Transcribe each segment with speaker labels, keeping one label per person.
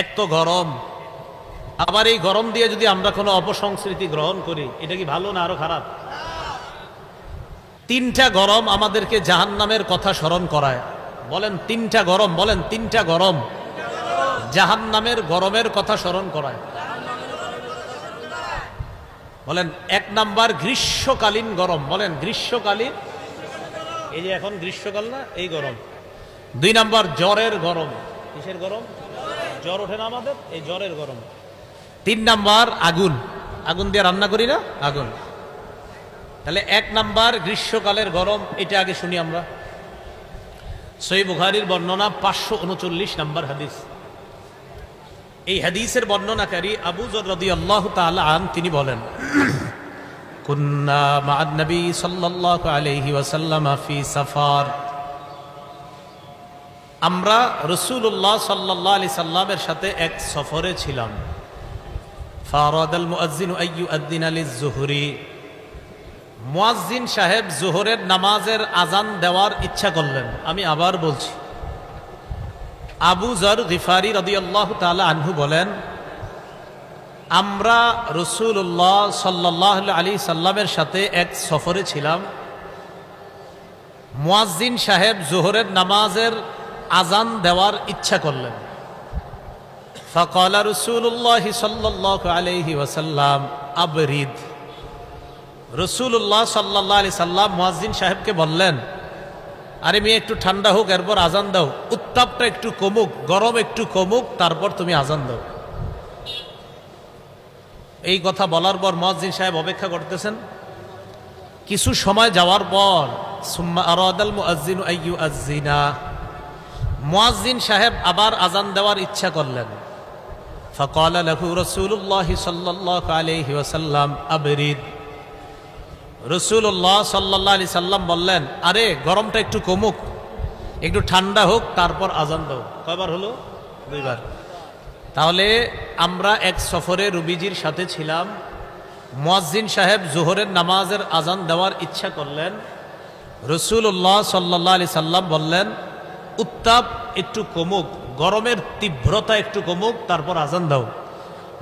Speaker 1: এক তো গরম, আবার এই গরম দিয়ে যদি আমরা কোনো অপসংস্কৃতি গ্রহণ করি, এটা কি ভালো না আরো খারাপ? তিনটা গরম আমাদেরকে জাহান্নামের কথা স্মরণ করায়। বলেন তিনটা গরম, বলেন তিনটা গরম জাহান্নামের গরমের কথা স্মরণ করায়। বলেন এক নাম্বার গ্রীষ্মকালীন গরম, বলেন গ্রীষ্মকালীন, এই যে এখন গ্রীষ্মকাল না, এই গরম। দুই নাম্বার জ্বরের গরম, কিসের গরম? জ্বর ওঠে না আমাদের, এই জ্বরের গরম। তিন নাম্বার আগুন, আগুন দিয়ে রান্না করি না, আগুন। তাহলে এক নাম্বার গ্রীষ্মকালের গরম, এটা আগে শুনি আমরা। সহিহ বুখারীর বর্ণনা 539 নাম্বার হাদিস। এই হাদিসের বর্ণনাকারী আবু যর রাদিয়াল্লাহু তাআলা আন, তিনি বলেন, কুন্না মা'আন নবী সাল্লাল্লাহু আলাইহি ওয়াসাল্লাম ফি সাফার, আমরা রাসূলুল্লাহ সাল্লাল্লাহু আলাইহি সাল্লামের সাথে এক সফরে ছিলাম। ফারাদাল মুয়াজ্জিনু আইয়ুআদ্দিনা লিয-যুহরি, মুয়াজ্জিন সাহেব জোহরের নামাজের আজান দেওয়ার ইচ্ছা করলেন। আমি আবার বলছি, আবু যর গিফারি রাদিয়াল্লাহু তাআলা আনহু বলেন, আমরা রাসূলুল্লাহ সাল্লাল্লাহু আলাইহি সাল্লামের সাথে এক সফরে ছিলাম। মুয়াজ্জিন সাহেব জোহরের নামাজের আজান দেওয়ার ইচ্ছা করলেন। ফাকালা রাসূলুল্লাহ সাল্লাল্লাহু আলাইহি ওয়াসাল্লাম আবরিদ, রাসূলুল্লাহ সাল্লাল্লাহু আলাইহি সাল্লাম মুয়াজ্জিন সাহেবকে বললেন, আরে মেয়ে একটু ঠান্ডা হোক, এরপর আজান দাও, উত্তাপটা একটু কমুক, গরম একটু কমুক, তারপর তুমি আজান দাও। এই কথা বলার পর মুয়াজ্জিন সাহেব অপেক্ষা করতেছেন। কিছু সময় যাওয়ার পর সুম্মা আরাদাল মুয়াজ্জিনু আইয়ুআজ্জিনা, মুয়াজ্জিন সাহেব আবার আজান দেওয়ার ইচ্ছা করলেন। ফাকালা লাহু রাসূলুল্লাহ সাল্লাল্লাহু আলাইহি ওয়াসাল্লাম আবরিদ, রাসূলুল্লাহ সাল্লাল্লাহু আলাইহি সাল্লাম বললেন, আরে গরমটা একটু কমুক, একটু ঠান্ডা হোক, তারপর আজান দাও। কয়বার হলো? দুইবার। তাহলে আমরা এক সফরে রুবিজির সাথে ছিলাম। মুয়াজ্জিন সাহেব জোহরের নামাজের আজান দেওয়ার ইচ্ছা করলেন। রাসূলুল্লাহ সাল্লাল্লাহু আলাইহি সাল্লাম বললেন, উত্তাপ একটু কমুক, গরমের তীব্রতা একটু কমুক, তারপর আজান দাও।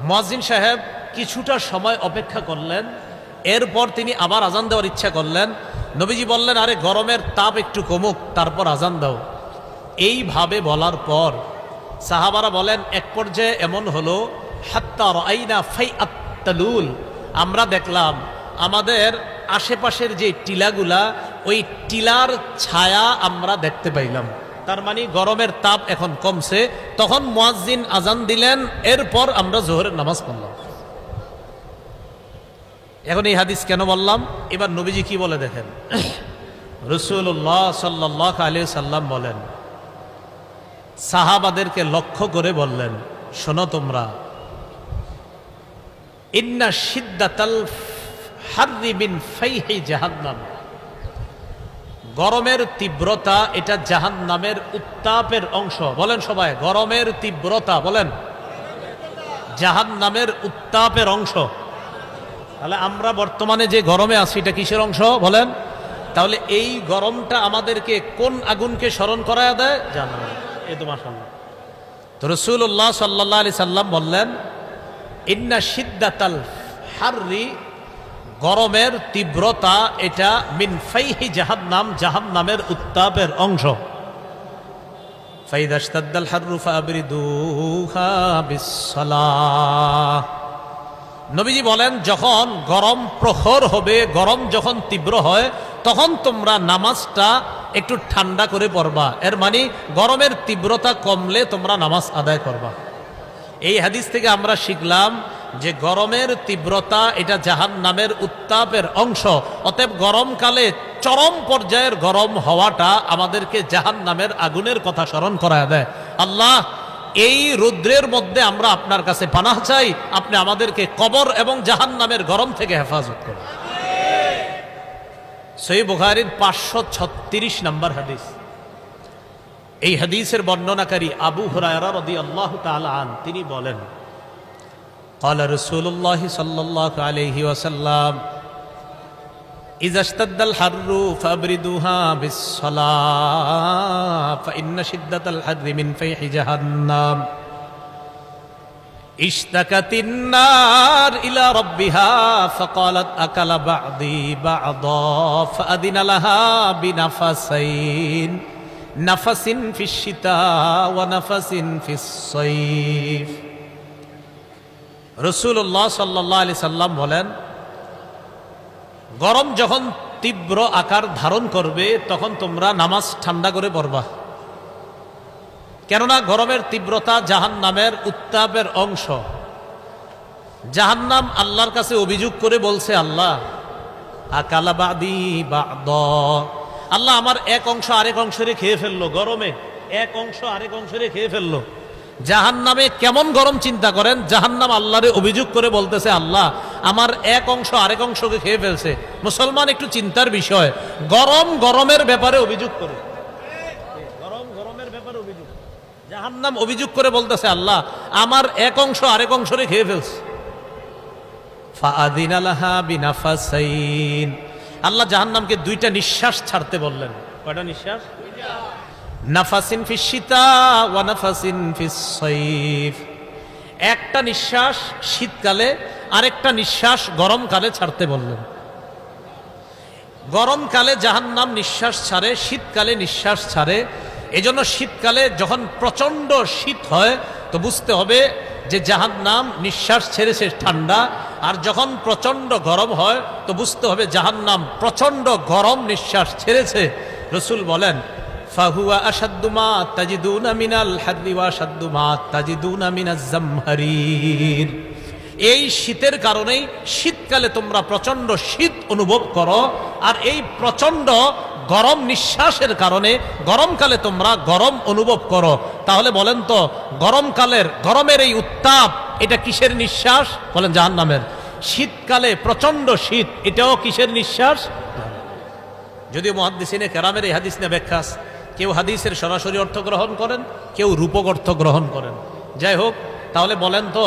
Speaker 1: মুয়াজ্জিন সাহেব কিছুটা সময় অপেক্ষা করলেন, এরপর তিনি আবার আজান দেওয়ার ইচ্ছা করলেন। নবীজি বললেন, আরে গরমের তাপ একটু কমুক, তারপর আজান দাও। এইভাবে বলার পর সাহাবারা বলেন, এক পর্যায়ে এমন হলো, হাত্তা রাআইনা ফাইআত তালুল, আমরা দেখলাম আমাদের আশেপাশের যে টিলাগুলা, ওই টিলার ছায়া আমরা দেখতে পাইলাম। তার মানে গরমের তাপ এখন কমছে। তখন মুয়াজ্জিন আজান দিলেন, এরপর আমরা জোহরের নামাজ পড়লাম। এখন এই হাদিস কেন বললাম? এবার নবীজি কি বলে দেখেন। রাসূলুল্লাহ সাল্লাল্লাহু আলাইহি সাল্লাম বলেন, সাহাবাদেরকে লক্ষ্য করে বললেন, শোনো তোমরা, ইন্না শিদ্দাতাল হাররি মিন ফাইহি জাহান্নাম, গরমের তীব্রতা এটা জাহান্নামের উত্তাপের অংশ। বলেন সবাই, গরমের তীব্রতা, বলেন জাহান্নামের উত্তাপের অংশ। তাহলে আমরা বর্তমানে যে গরমে আছি, এটা কিসের অংশ বলেন? তাহলে এই গরমটা আমাদেরকে কোন আগুনকে স্মরণ করায় দেয়? জাহান্নাম। এই তো মাশাআল্লাহ। তো রাসূলুল্লাহ সাল্লাল্লাহু আলাইহি সাল্লাম বললেন, ইন্না শিদ্দাতাল হাররি, গরমের তীব্রতা এটা মিন ফাইহি জাহান্নাম, জাহান্নামের উত্তাপের অংশ। ফাইদা ইশতাদ্দাল হাররু ফাবরিদুহা বিসসালাহ, নবীজি বলেন, যখন গরম প্রখর হবে, গরম যখন তীব্র হয়, তখন তোমরা নামাজটা একটু ঠান্ডা করে পড়বা। এর মানে গরমের তীব্রতা কমলে তোমরা নামাজ আদায় করবা। এই হাদিস থেকে আমরা শিখলাম যে গরমের তীব্রতা এটা জাহান্নামের উত্তাপের অংশ। অতএব গরমকালে চরম পর্যায়ের গরম হওয়াটা আমাদেরকে জাহান্নামের আগুনের কথা স্মরণ করায় দেয়। আল্লাহ, এই রৌদ্রের মধ্যে আমরা আপনার কাছে পানাহ চাই, আপনি আমাদেরকে কবর এবং জাহান্নামের গরম থেকে হেফাজত করুন। সহিহ বুখারীর 536 নম্বর হাদিস। এই হাদিসের বর্ণনাকারী আবু হুরায়রা রাদিয়াল্লাহু তাআলা আন, তিনি বলেন, ক্বালা রাসূলুল্লাহ সাল্লাল্লাহু আলাইহি ওয়াসাল্লাম, ইযা ইশতাদ্দাল হাররু ফাবরিদুহা বিসসালাহ ফাইন্না শিদ্দাতাল হাররি মিন ফাইহি জাহান্নাম। ইশতাকাতিন নার ইলা রাব্বিহা ফাকালাত আকালা বা'দি বা'দা ফাআদিনা লাহা বিনাফাসাইন নাফাসিন ফিশ শিতা ওয়া নাফাসিন ফিস সাইফ। রাসূলুল্লাহ সাল্লাল্লাহু আলাইহি সাল্লাম বলেন, গরম যখন তীব্র আকার ধারণ করবে তখন তোমরা নামাজ ঠান্ডা করে পড়বা, কেননা গরমের তীব্রতা জাহান্নামের উত্তাপের অংশ। জাহান্নাম আল্লাহর কাছে অভিযোগ করে বলছে, আল্লাহ আকালা বাদি বাদ, আল্লাহ আমার এক অংশ আরেক অংশরে খেয়ে ফেললো, গরমে এক অংশ আরেক অংশরে খেয়ে ফেললো। জাহান্নামে কেমন গরম চিন্তা করেন, জাহান্নাম আল্লাহরে অভিযোগ করে বলতেছে, আল্লাহ আমার এক অংশ আরেক অংশকে খেয়ে ফেলছে। মুসলমান একটু চিন্তার বিষয়, গরম গরমের ব্যাপারে অভিযোগ করে, গরম গরমের ব্যাপারে অভিযোগ, জাহান্নাম অভিযোগ করে বলতেছে, আল্লাহ আমার এক অংশ আরেক অংশরে খেয়ে ফেলছে। ফাআদিনা লাহা বিনাফাসাইন, আল্লাহ জাহান্নামকে দুইটা নিঃশ্বাস ছাড়তে বললেন। কয়টা নিঃশ্বাস? নাফাসিন ফিস শিতা ওয়া নাফাসিন ফিস সাইফ, একটা নিঃশ্বাস শীতকালে আরেকটা নিঃশ্বাস গরমকালে ছাড়তে বললেন। গরমকালে জাহান্নাম নিঃশ্বাস ছাড়ে, শীতকালে নিঃশ্বাস ছাড়ে। এজন্য শীতকালে যখন প্রচন্ড শীত হয় তো বুঝতে হবে যে জাহান্নাম নিঃশ্বাস ছেড়েছে ঠান্ডা, আর যখন প্রচন্ড গরম হয় তো বুঝতে হবে জাহান্নাম প্রচন্ড গরম নিঃশ্বাস ছেড়েছে। রাসূল বলেন, ফাহুয়া আশাদ্দু মা তাজিদুনা মিনাল হাররি ওয়া আশাদ্দু মা তাজিদুনা মিনাজ জামহারির। এই শীতের কারণেই শীতকালে তোমরা প্রচন্ড শীত অনুভব করো, আর এই প্রচন্ড গরম নিঃশ্বাসের কারণে গরমকালে তোমরা গরম অনুভব করো। তাহলে বলেন তো, গরমের এই উত্তাপ এটা কিসের নিঃশ্বাস? বলেন জাহান্নামের। শীতকালে প্রচন্ড শীত, এটাও কিসের নিঃশ্বাস? যদিও মুহাদ্দিসিনে কেরামের এই হাদিস নিয়ে ব্যাখ্যা, কেউ হাদিসের সরাসরি অর্থ গ্রহণ করেন, কেউ রূপক অর্থ গ্রহণ করেন। যাই হোক, তাহলে বলেন তো,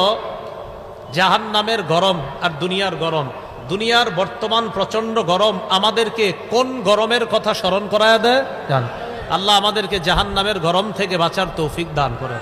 Speaker 1: জাহান্নামের গরম আর দুনিয়ার গরম, দুনিয়ার বর্তমান প্রচন্ড গরম আমাদেরকে কোন গরমের কথা স্মরণ করায় দেয়? আল্লাহ আমাদেরকে জাহান্নামের গরম থেকে বাঁচার তৌফিক দান করেন।